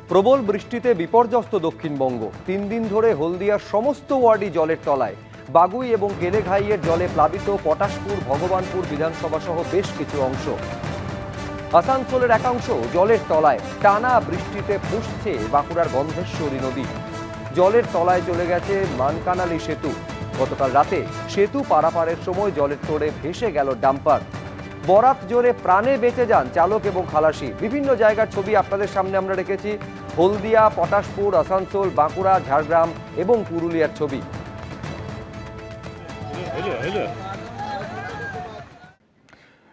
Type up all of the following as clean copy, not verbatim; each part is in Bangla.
প্রবল বৃষ্টিতে বিপর্যস্ত দক্ষিণবঙ্গ। 3 দিন ধরে হলদিয়ার সমস্ত ওয়ার্ডই জলের তলায়। বাগুই এবং গেলেঘাইয়ের জলে প্লাবিত পটাশপুর, ভগবানপুর বিধানসভা সহ বেশ কিছু অংশ। আসানসোলের একাংশ জলের তলায়। টানা বৃষ্টিতে ফুঁসছে বাঁকুড়ার গন্ধেশ্বরী নদী। জলের তলায় চলে গেছে মানকানালি সেতু। গতকাল রাতে সেতু পারাপারের সময় জলের তোড়ে ভেসে গেল ডাম্পার। বরাত জোরে প্রাণে বেঁচে যান চালক এবং খালাসি। বিভিন্ন জায়গার ছবি আপনাদের সামনে আমরা রেখেছি। হলদিয়া, পটাশপুর, আসানসোল, বাঁকুড়া, ঝাড়গ্রাম এবং পুরুলিয়ার ছবি।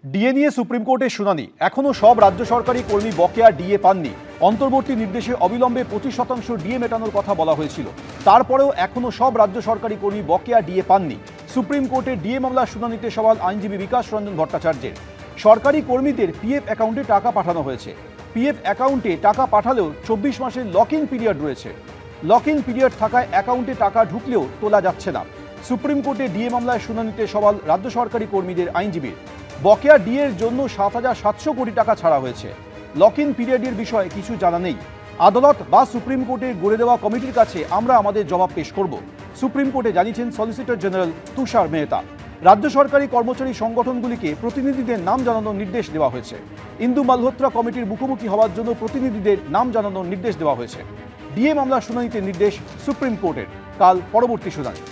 ডিএ নিয়ে সুপ্রিম কোর্টের শুনানি। এখনো সব রাজ্য সরকারি কর্মী বকেয়া ডিএ পাননি। অন্তর্বর্তী নির্দেশে অবিলম্বে 25% ডিএ মেটানোর কথা বলা হয়েছিল। তারপরেও এখনো সব রাজ্য সরকারি কর্মী বকেয়া ডিএ পাননি। সুপ্রিম কোর্টের ডিএ মামলার শুনানিতে সওয়াল আইনজীবী বিকাশ রঞ্জন ভট্টাচার্যের। সরকারি কর্মীদের পিএফ অ্যাকাউন্টে টাকা পাঠানো হয়েছে। পিএফ অ্যাকাউন্টে টাকা পাঠালেও 24 মাসের লক ইন পিরিয়ড রয়েছে। লক ইন পিরিয়ড থাকায় অ্যাকাউন্টে টাকা ঢুকলেও তোলা যাচ্ছে না। সুপ্রিম কোর্টে ডিএ মামলায় শুনানিতে সওয়াল রাজ্য সরকারি কর্মীদের আইনজীবীর। বকেয়া ডিএর জন্য 7,700 কোটি টাকা ছাড়া হয়েছে। লক ইন পিরিয়ডের বিষয়ে কিছু জানা নেই। আদালত বা সুপ্রিম কোর্টের গড়ে দেওয়া কমিটির কাছে আমরা আমাদের জবাব পেশ করব, সুপ্রিম কোর্টে জানিয়েছেন সলিসিটর জেনারেল তুষার মেহতা। রাজ্য সরকারি কর্মচারী সংগঠনগুলিকে প্রতিনিধিদের নাম জানানোর নির্দেশ দেওয়া হয়েছে। ইন্দু মালহোত্রা কমিটির মুখোমুখি হওয়ার জন্য প্রতিনিধিদের নাম জানানোর নির্দেশ দেওয়া হয়েছে। ডিএ মামলার শুনানিতে নির্দেশ সুপ্রিম কোর্টের। কাল পরবর্তী শুনানি।